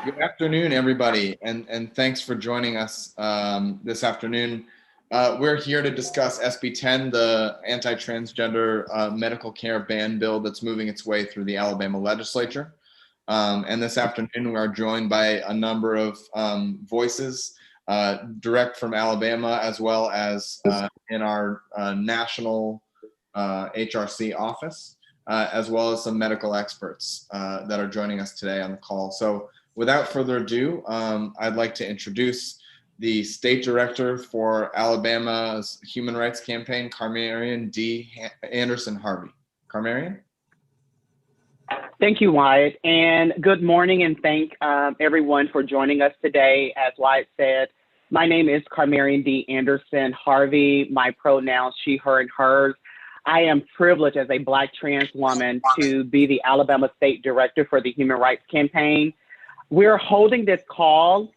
Good afternoon, everybody, and thanks for joining us this afternoon. We're here to discuss SB 10, the anti-transgender medical care ban bill that's moving its way through the Alabama legislature. And this afternoon, we are joined by a number of voices direct from Alabama, as well as in our national HRC office, as well as some medical experts that are joining us today on the call. So without further ado, I'd like to introduce the State Director for Alabama's Human Rights Campaign, Carmarian D. Anderson Harvey. Carmarian? Thank you, Wyatt, and good morning, and thank everyone for joining us today. As Wyatt said, my name is Carmarian D. Anderson Harvey. My pronouns she, her, and hers. I am privileged as a Black trans woman to be the Alabama State Director for the Human Rights Campaign. We're holding this call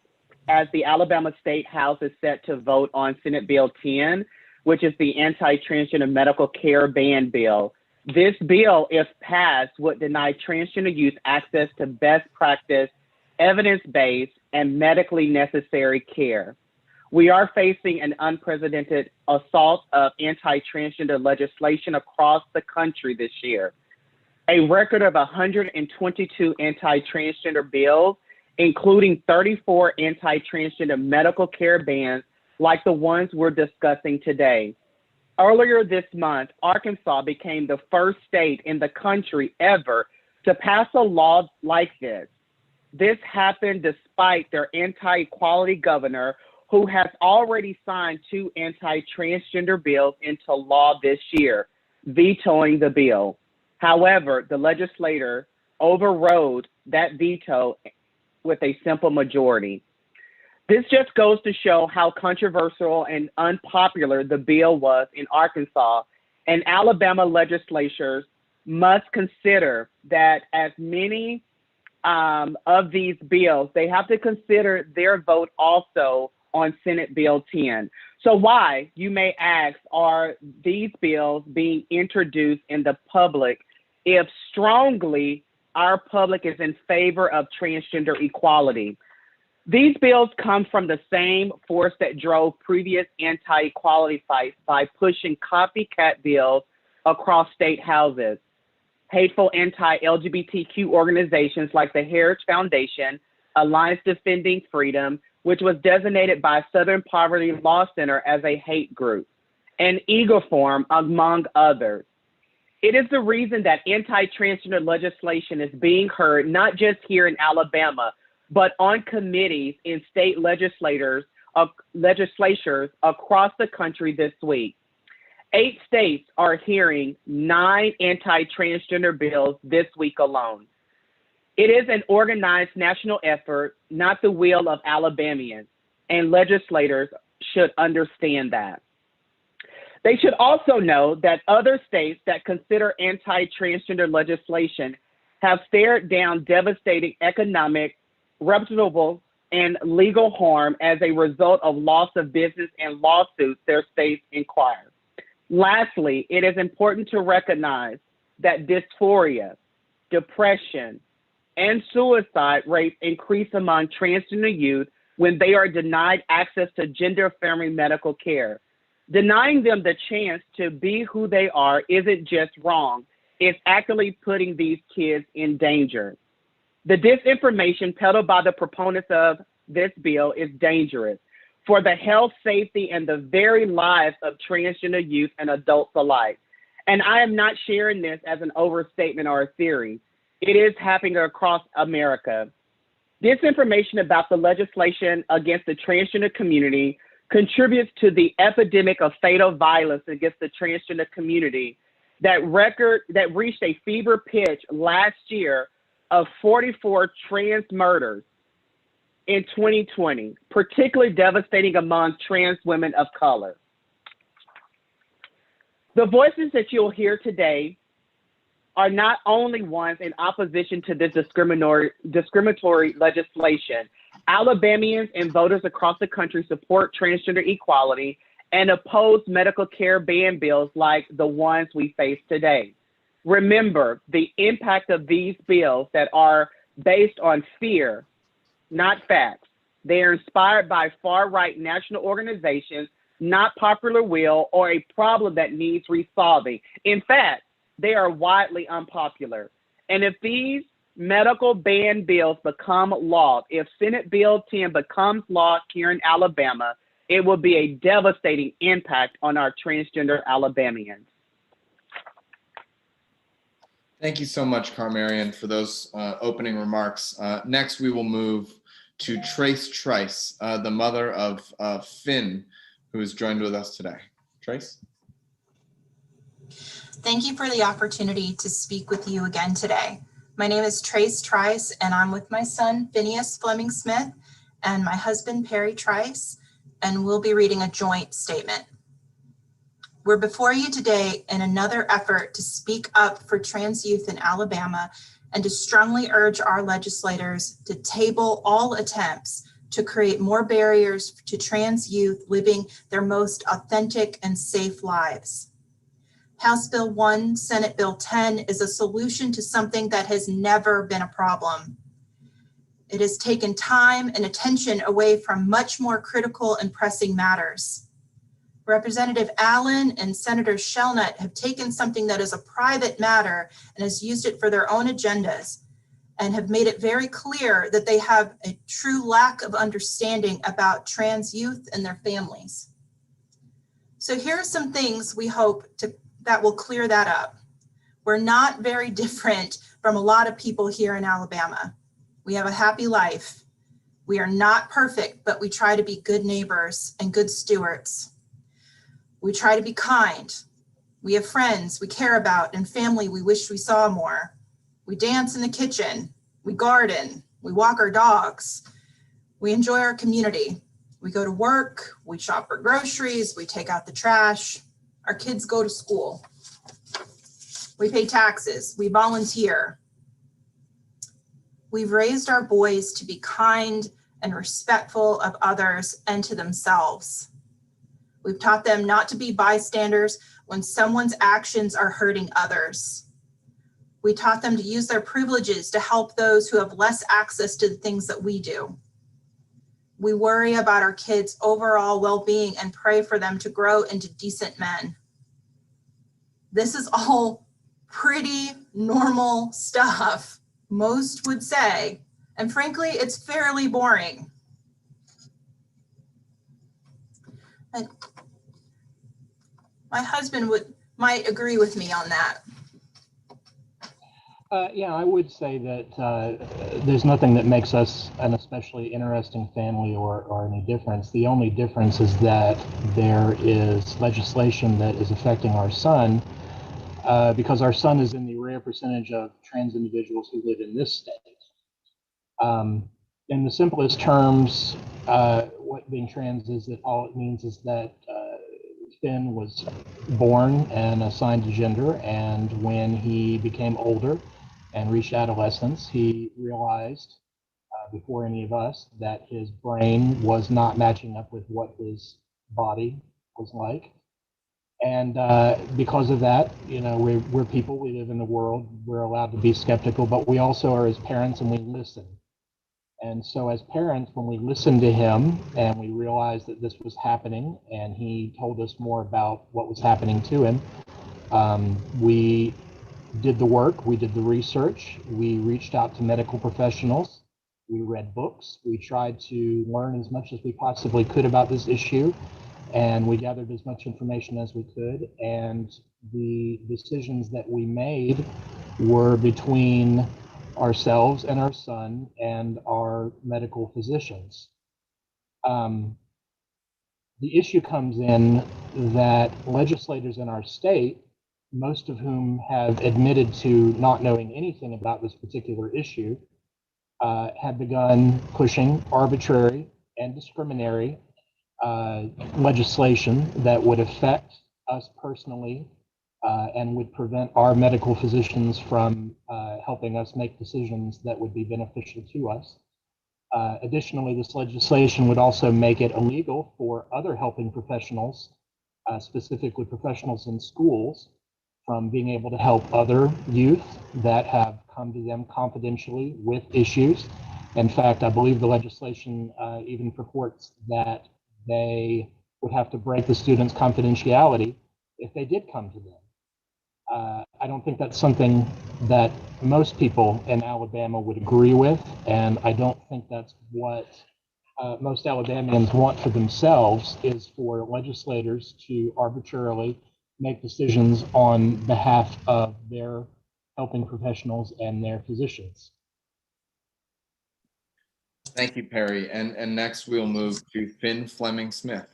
as the Alabama State House is set to vote on Senate Bill 10, which is the anti-transgender medical care ban bill. This bill, if passed, would deny transgender youth access to best practice, evidence-based, and medically necessary care. We are facing an unprecedented assault of anti-transgender legislation across the country this year. A record of 122 anti-transgender bills, including 34 anti-transgender medical care bans like the ones we're discussing today. Earlier this month, Arkansas became the first state in the country ever to pass a law like this. This happened despite their anti-equality governor, who has already signed 2 anti-transgender bills into law this year, vetoing the bill. However, the legislator overrode that veto with a simple majority. This just goes to show how controversial and unpopular the bill was in Arkansas, and Alabama legislatures must consider that as many of these bills, they have to consider their vote also on Senate Bill 10. So why, you may ask, are these bills being introduced in the public if strongly our public is in favor of transgender equality? These bills come from the same force that drove previous anti-equality fights by pushing copycat bills across state houses. Hateful anti-LGBTQ organizations like the Heritage Foundation, Alliance Defending Freedom, which was designated by Southern Poverty Law Center as a hate group, and Eagle Forum, among others. It is the reason that anti-transgender legislation is being heard not just here in Alabama, but on committees in state legislatures across the country this week. 8 states are hearing 9 anti-transgender bills this week alone. It is an organized national effort, not the will of Alabamians, and legislators should understand that. They should also know that other states that consider anti-transgender legislation have stared down devastating economic, reputable, and legal harm as a result of loss of business and lawsuits their states inquire. Lastly, it is important to recognize that dysphoria, depression, and suicide rates increase among transgender youth when they are denied access to gender-affirming medical care. Denying them the chance to be who they are isn't just wrong, it's actually putting these kids in danger. The disinformation peddled by the proponents of this bill is dangerous for the health, safety, and the very lives of transgender youth and adults alike. And I am not sharing this as an overstatement or a theory. It is happening across America. Disinformation about the legislation against the transgender community contributes to the epidemic of fatal violence against the transgender community that reached a fever pitch last year of 44 trans murders in 2020, particularly devastating among trans women of color. The voices that you'll hear today are not only ones in opposition to this discriminatory legislation. Alabamians and voters across the country support transgender equality and oppose medical care ban bills like the ones we face today. Remember, the impact of these bills that are based on fear, not facts. They are inspired by far-right national organizations, not popular will or a problem that needs resolving. In fact, they are widely unpopular. And if these medical ban bills become law, if Senate Bill 10 becomes law here in Alabama, it will be a devastating impact on our transgender Alabamians. Thank you so much, Carmarian, for those opening remarks. Next, we will move to Trice, the mother of Finn, who is joined with us today. Trice? Thank you for the opportunity to speak with you again today. My name is Trice, and I'm with my son, Phineas Fleming Smith, and my husband, Perry Trice, and we'll be reading a joint statement. We're before you today in another effort to speak up for trans youth in Alabama and to strongly urge our legislators to table all attempts to create more barriers to trans youth living their most authentic and safe lives. House Bill 1, Senate Bill 10 is a solution to something that has never been a problem. It has taken time and attention away from much more critical and pressing matters. Representative Allen and Senator Shelnut have taken something that is a private matter and has used it for their own agendas and have made it very clear that they have a true lack of understanding about trans youth and their families. So here are some things we hope that will clear that up. We're not very different from a lot of people here in Alabama. We have a happy life. We are not perfect, but we try to be good neighbors and good stewards. We try to be kind. We have friends we care about and family we wish we saw more. We dance in the kitchen. We garden. We walk our dogs. We enjoy our community. We go to work. We shop for groceries. We take out the trash. Our kids go to school. We pay taxes. We volunteer. We've raised our boys to be kind and respectful of others and to themselves. We've taught them not to be bystanders when someone's actions are hurting others. We taught them to use their privileges to help those who have less access to the things that we do. We worry about our kids' overall well-being and pray for them to grow into decent men. This is all pretty normal stuff, most would say, and frankly, it's fairly boring. And my husband might agree with me on that. Yeah, I would say that there's nothing that makes us an especially interesting family or any difference. The only difference is that there is legislation that is affecting our son because our son is in the rare percentage of trans individuals who live in this state. In the simplest terms, what being trans is, that all it means is that Finn was born and assigned a gender, and when he became older and reached adolescence, he realized before any of us that his brain was not matching up with what his body was like. And because of that, you know, we're people, we live in the world, we're allowed to be skeptical, but we also are as parents and we listen. And so as parents, when we listened to him and we realized that this was happening and he told us more about what was happening to him, we did the work, we did the research, we reached out to medical professionals, we read books, we tried to learn as much as we possibly could about this issue, and we gathered as much information as we could, and the decisions that we made were between ourselves and our son and our medical physicians. The issue comes in that legislators in our state, most of whom have admitted to not knowing anything about this particular issue, have begun pushing arbitrary and discriminatory legislation that would affect us personally and would prevent our medical physicians from helping us make decisions that would be beneficial to us. Additionally, this legislation would also make it illegal for other helping professionals, specifically professionals in schools, from being able to help other youth that have come to them confidentially with issues, In fact, I believe the legislation even purports that they would have to break the students' confidentiality if they did come to them. I don't think that's something that most people in Alabama would agree with, and I don't think that's what most Alabamians want for themselves, is for legislators to arbitrarily make decisions on behalf of their helping professionals and their physicians. Thank you, Perry. And next we'll move to Finn Fleming Smith.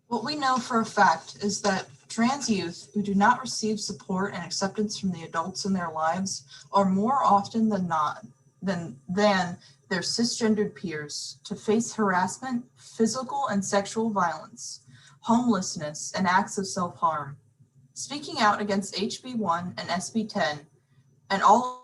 What we know for a fact is that trans youth who do not receive support and acceptance from the adults in their lives are more often than not than their cisgendered peers to face harassment, physical and sexual violence, homelessness, and acts of self-harm. Speaking out against HB1 and SB10 and all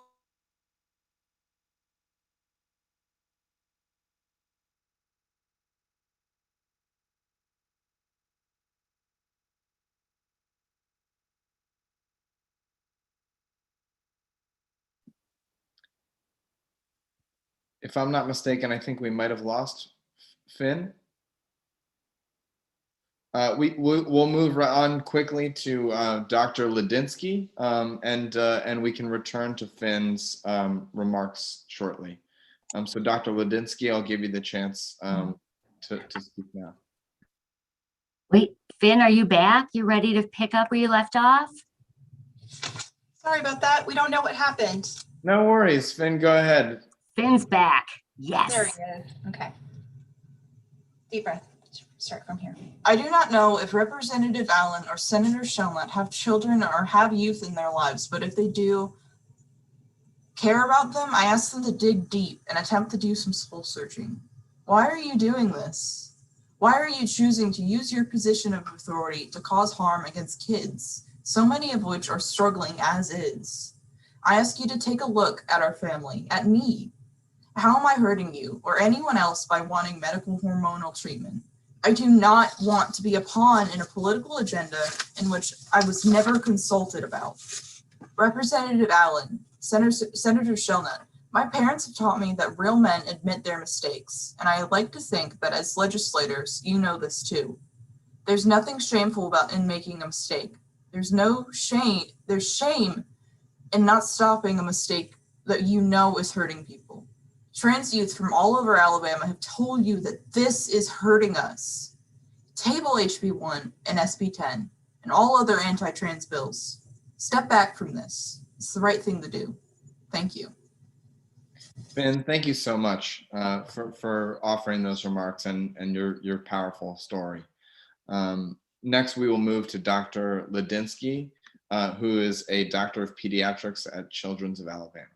If I'm not mistaken, I think we might have lost Finn. We'll move on quickly to Dr. Ledinsky, and we can return to Finn's remarks shortly. So Dr. Ledinsky, I'll give you the chance to speak now. Wait, Finn, are you back? You ready to pick up where you left off? Sorry about that. We don't know what happened. No worries, Finn, go ahead. Finn's back. Yes. There he is. Okay. Deep breath. Start from here. I do not know if Representative Allen or Senator Shelnut have children or have youth in their lives, but if they do care about them, I ask them to dig deep and attempt to do some soul searching. Why are you doing this? Why are you choosing to use your position of authority to cause harm against kids, so many of which are struggling as is? I ask you to take a look at our family, at me. How am I hurting you or anyone else by wanting medical hormonal treatment? I do not want to be a pawn in a political agenda in which I was never consulted about. Representative Allen, Senator Shelnut, my parents have taught me that real men admit their mistakes, and I like to think that as legislators, you know this too. There's nothing shameful about in making a mistake. There's shame in not stopping a mistake that you know is hurting people. Trans youth from all over Alabama have told you that this is hurting us. Table HB1 and SB10 and all other anti-trans bills. Step back from this. It's the right thing to do. Thank you. Finn, thank you so much for offering those remarks and your powerful story. Next, we will move to Dr. Ledinsky, who is a doctor of pediatrics at Children's of Alabama.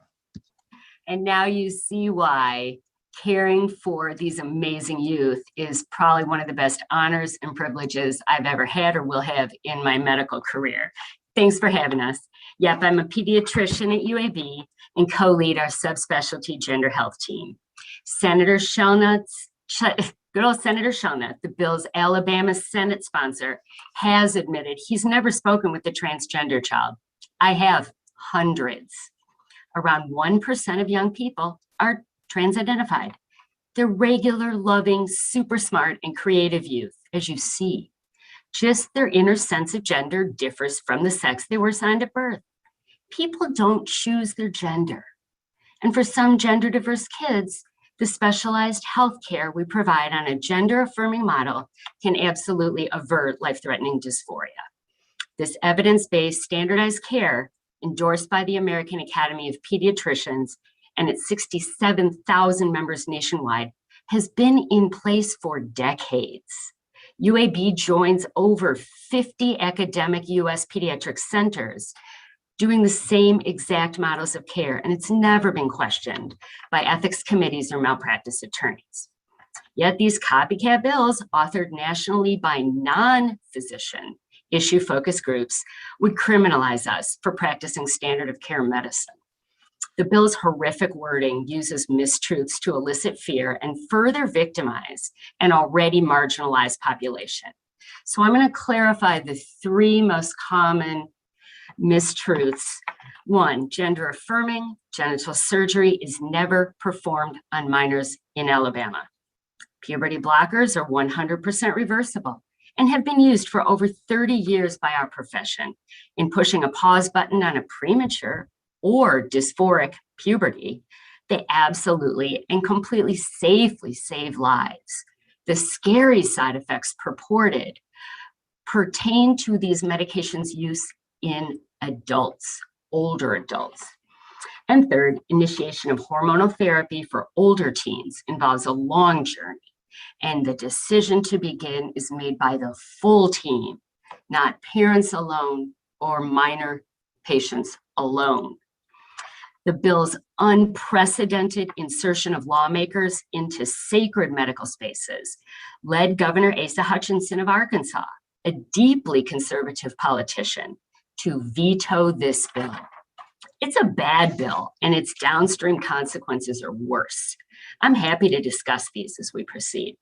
And now you see why caring for these amazing youth is probably one of the best honors and privileges I've ever had or will have in my medical career. Thanks for having us. Yep, I'm a pediatrician at UAB and co-lead our subspecialty gender health team. Senator Shelnut, good old Senator Shelnut, the bill's Alabama Senate sponsor, has admitted he's never spoken with a transgender child. I have hundreds. Around 1% of young people are trans-identified. They're regular, loving, super smart, and creative youth, as you see. Just their inner sense of gender differs from the sex they were assigned at birth. People don't choose their gender. And for some gender-diverse kids, the specialized health care we provide on a gender-affirming model can absolutely avert life-threatening dysphoria. This evidence-based standardized care endorsed by the American Academy of Pediatricians and its 67,000 members nationwide, has been in place for decades. UAB joins over 50 academic US pediatric centers doing the same exact models of care, and it's never been questioned by ethics committees or malpractice attorneys. Yet these copycat bills, authored nationally by non-physician issue focus groups, would criminalize us for practicing standard of care medicine. The bill's horrific wording uses mistruths to elicit fear and further victimize an already marginalized population. So I'm going to clarify the three most common mistruths One, gender affirming genital surgery is never performed on minors in Alabama. Puberty blockers are 100% reversible and have been used for over 30 years by our profession in pushing a pause button on a premature or dysphoric puberty. They absolutely and completely safely save lives. The scary side effects purported pertain to these medications' use in adults, older adults. And third, initiation of hormonal therapy for older teens involves a long journey, and the decision to begin is made by the full team, not parents alone or minor patients alone. The bill's unprecedented insertion of lawmakers into sacred medical spaces led Governor Asa Hutchinson of Arkansas, a deeply conservative politician, to veto this bill. It's a bad bill, and its downstream consequences are worse. I'm happy to discuss these as we proceed.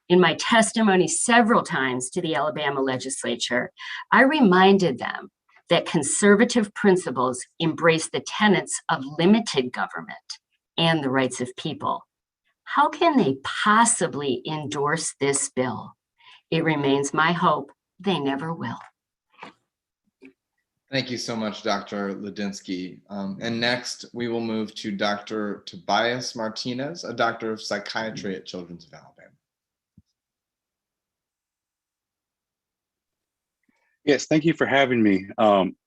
In my testimony several times to the Alabama legislature, I reminded them that conservative principles embrace the tenets of limited government and the rights of people. How can they possibly endorse this bill? It remains my hope they never will. Thank you so much, Dr. Ledinsky. And next, we will move to Dr. Tobias Martinez, a doctor of psychiatry at Children's of Alabama. Yes, thank you for having me.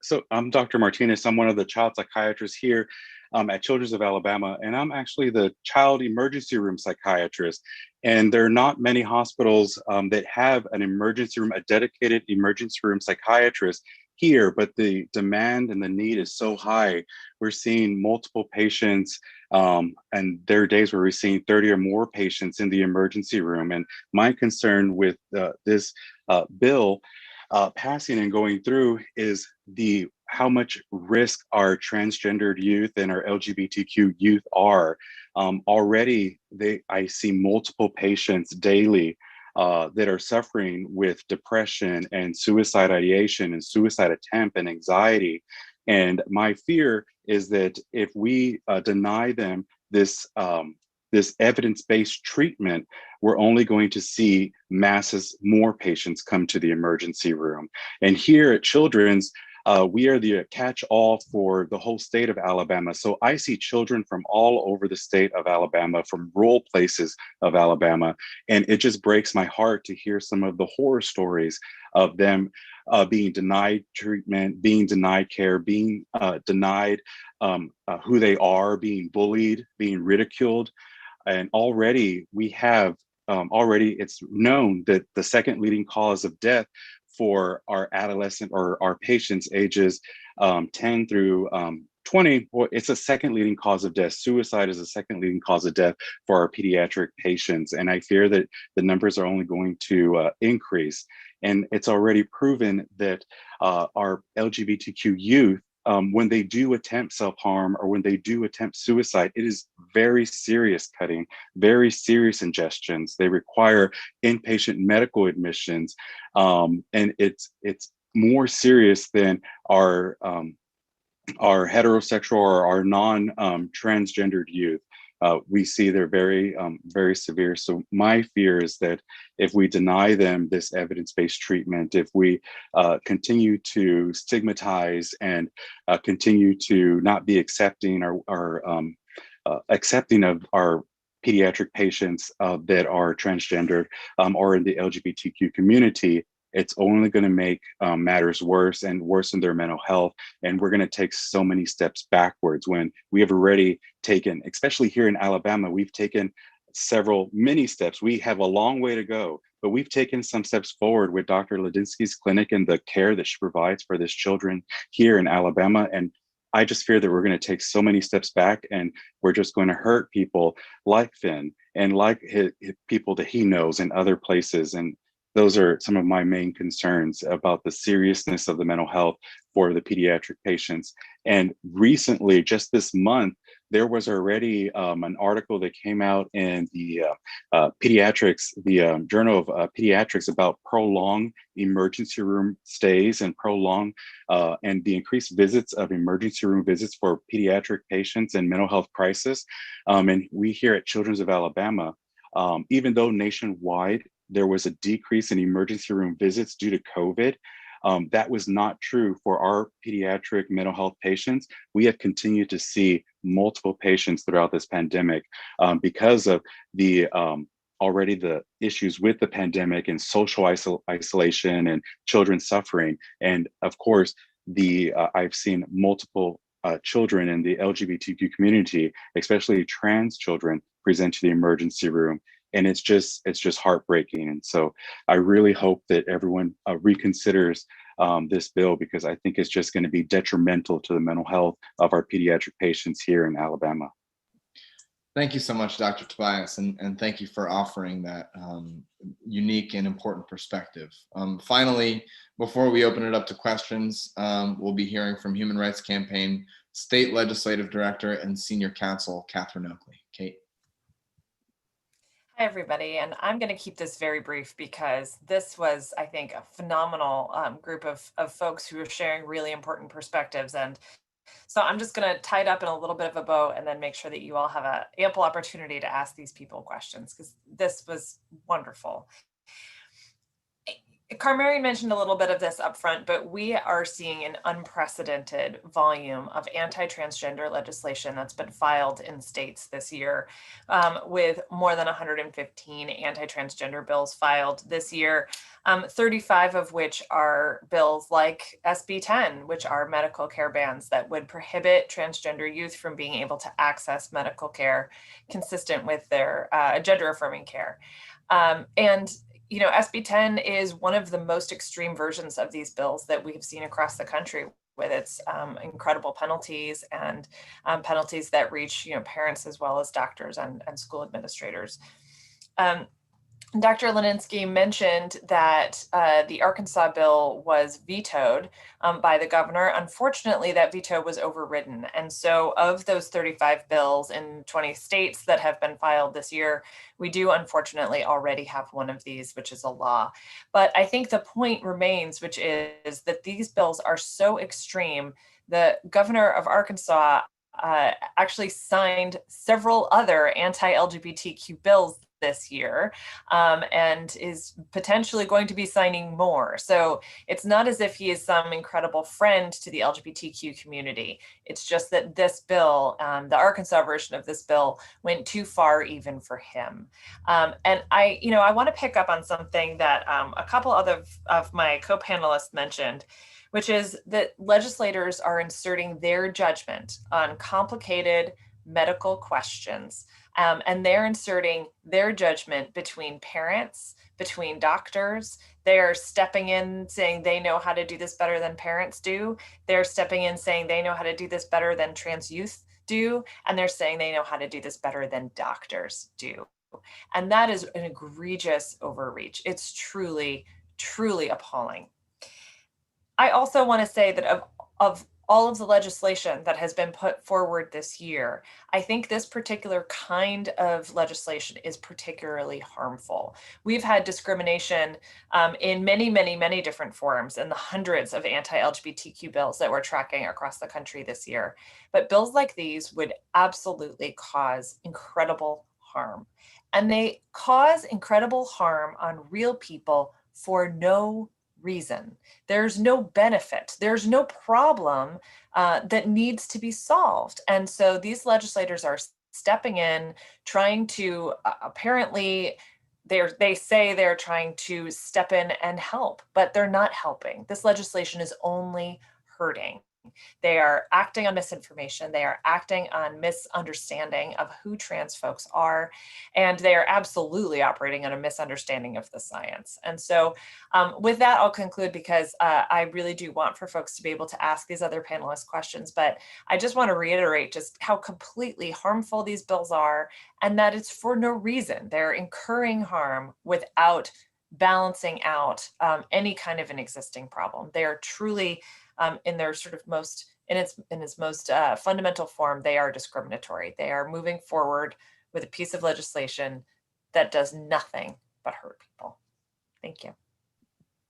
So I'm Dr. Martinez. I'm one of the child psychiatrists here at Children's of Alabama, and I'm actually the child emergency room psychiatrist. And there are not many hospitals that have an emergency room, a dedicated emergency room psychiatrist here, but the demand and the need is so high. We're seeing multiple patients, and there are days where we're seeing 30 or more patients in the emergency room. And my concern with this bill passing and going through is how much risk our transgendered youth and our LGBTQ youth are. Already, I see multiple patients daily that are suffering with depression and suicide ideation and suicide attempt and anxiety. And my fear is that if we deny them this evidence-based treatment, we're only going to see more patients come to the emergency room. And here at Children's, we are the catch-all for the whole state of Alabama. So I see children from all over the state of Alabama, from rural places of Alabama. And it just breaks my heart to hear some of the horror stories of them being denied treatment, being denied care, being denied who they are, being bullied, being ridiculed. And already we have, it's known that the second leading cause of death for our adolescent or our patients ages 10 through 20, well, it's a second leading cause of death. Suicide is a second leading cause of death for our pediatric patients. And I fear that the numbers are only going to increase. And it's already proven that our LGBTQ youth, when they do attempt self-harm or when they do attempt suicide, it is very serious cutting, very serious ingestions. They require inpatient medical admissions, and it's more serious than our heterosexual or our non-transgendered youth. We see they're very, very severe. So my fear is that if we deny them this evidence-based treatment, if we continue to stigmatize and continue to not be accepting accepting of our pediatric patients that are transgendered or in the LGBTQ community, it's only going to make matters worse and worsen their mental health. And we're going to take so many steps backwards when we have already taken, especially here in Alabama, we've taken many steps. We have a long way to go, but we've taken some steps forward with Dr. Ledinsky's clinic and the care that she provides for these children here in Alabama. And I just fear that we're going to take so many steps back and we're just going to hurt people like Finn and like people that he knows in other places. And those are some of my main concerns about the seriousness of the mental health for the pediatric patients. And recently, just this month, there was already an article that came out in the pediatrics, the Journal of Pediatrics, about prolonged emergency room stays and and the increased visits of emergency room visits for pediatric patients in mental health crisis. And we here at Children's of Alabama, even though nationwide there was a decrease in emergency room visits due to COVID, that was not true for our pediatric mental health patients. We have continued to see multiple patients throughout this pandemic because of the already the issues with the pandemic and social isolation and children suffering. And of course, I've seen multiple children in the LGBTQ community, especially trans children, present to the emergency room. And it's just heartbreaking. And so I really hope that everyone reconsiders this bill, because I think it's just going to be detrimental to the mental health of our pediatric patients here in Alabama. Thank you so much, Dr. Tobias, and thank you for offering that unique and important perspective. Finally, before we open it up to questions, we'll be hearing from Human Rights Campaign State Legislative Director and Senior Counsel, Catherine Oakley. Kate. Hi, everybody, and I'm going to keep this very brief because this was, I think, a phenomenal group of folks who are sharing really important perspectives. And so I'm just going to tie it up in a little bit of a bow and then make sure that you all have an ample opportunity to ask these people questions, because this was wonderful. Carmarian mentioned a little bit of this up front, but we are seeing an unprecedented volume of anti-transgender legislation that's been filed in states this year, with more than 115 anti-transgender bills filed this year, 35 of which are bills like SB 10, which are medical care bans that would prohibit transgender youth from being able to access medical care consistent with their gender-affirming care. You know, SB 10 is one of the most extreme versions of these bills that we've seen across the country, with its incredible penalties and penalties that reach, you know, parents as well as doctors and school administrators. Dr. Ledinsky mentioned that the Arkansas bill was vetoed by the governor. Unfortunately, that veto was overridden. And so of those 35 bills in 20 states that have been filed this year, we do unfortunately already have one of these, which is a law. But I think the point remains, which is that these bills are so extreme. The governor of Arkansas actually signed several other anti-LGBTQ bills this year, and is potentially going to be signing more. So it's not as if he is some incredible friend to the LGBTQ community. It's just that this bill, the Arkansas version of this bill, went too far even for him. And I want to pick up on something that a couple of my co-panelists mentioned, which is that legislators are inserting their judgment on complicated medical questions. And they're inserting their judgment between parents, between doctors. They're stepping in saying they know how to do this better than parents do. They're stepping in saying they know how to do this better than trans youth do. And they're saying they know how to do this better than doctors do. And that is an egregious overreach. It's truly, truly appalling. I also want to say that of all of the legislation that has been put forward this year, I think this particular kind of legislation is particularly harmful. We've had discrimination in many, many, many different forms, in the hundreds of anti-LGBTQ bills that we're tracking across the country this year. But bills like these would absolutely cause incredible harm. And they cause incredible harm on real people for no reason. There's no benefit. There's no problem that needs to be solved. And so these legislators are stepping in, trying to apparently, they say they're trying to step in and help, but they're not helping. This legislation is only hurting. They are acting on misinformation. They are acting on misunderstanding of who trans folks are. And they are absolutely operating on a misunderstanding of the science. And so with that, I'll conclude, because I really do want for folks to be able to ask these other panelists questions. But I just want to reiterate just how completely harmful these bills are, and that it's for no reason. They're incurring harm without balancing out any kind of an existing problem. They are truly in their sort of most, in its most fundamental form, they are discriminatory. They are moving forward with a piece of legislation that does nothing but hurt people. Thank you.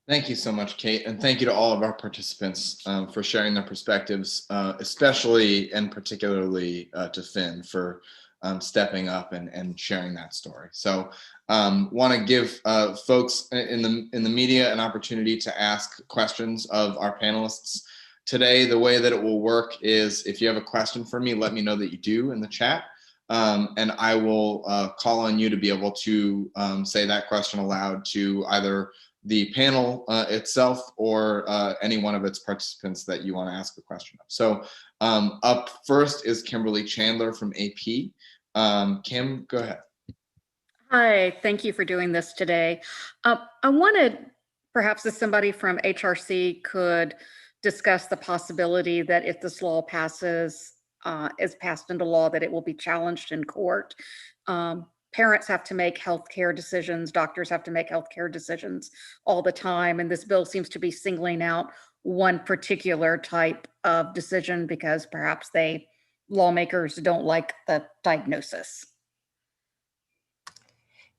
Thank you so much, Kate. And thank you to all of our participants for sharing their perspectives, especially and particularly to Finn for stepping up and sharing that story. So want to give folks in the media an opportunity to ask questions of our panelists. Today, the way that it will work is if you have a question for me, let me know that you do in the chat. And I will call on you to be able to say that question aloud to either the panel itself or any one of its participants that you want to ask a question of. So up first is Kimberly Chandler from AP. Kim, go ahead. Hi, thank you for doing this today. I wanted, perhaps if somebody from HRC could discuss the possibility that if this law passes, is passed into law, that it will be challenged in court. Parents have to make healthcare decisions, doctors have to make healthcare decisions all the time, and this bill seems to be singling out one particular type of decision because perhaps lawmakers don't like the diagnosis.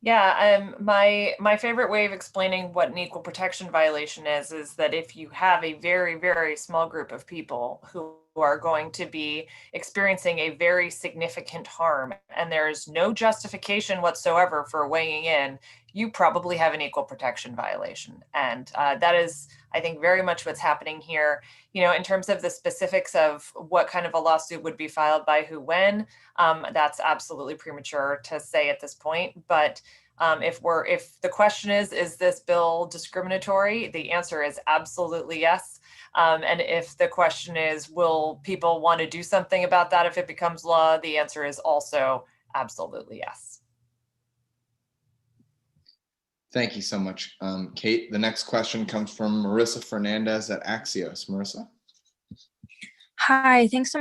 Yeah, my favorite way of explaining what an equal protection violation is that if you have a very, very small group of people who are going to be experiencing a very significant harm and there's no justification whatsoever for weighing in, you probably have an equal protection violation. And that is, I think, very much what's happening here. You know, in terms of the specifics of what kind of a lawsuit would be filed by who when, that's absolutely premature to say at this point. But if the question is this bill discriminatory? The answer is absolutely yes. And if the question is, will people want to do something about that if it becomes law? The answer is also absolutely yes. Thank you so much, Kate. The next question comes from Marissa Fernandez at Axios. Marissa. Hi, thanks so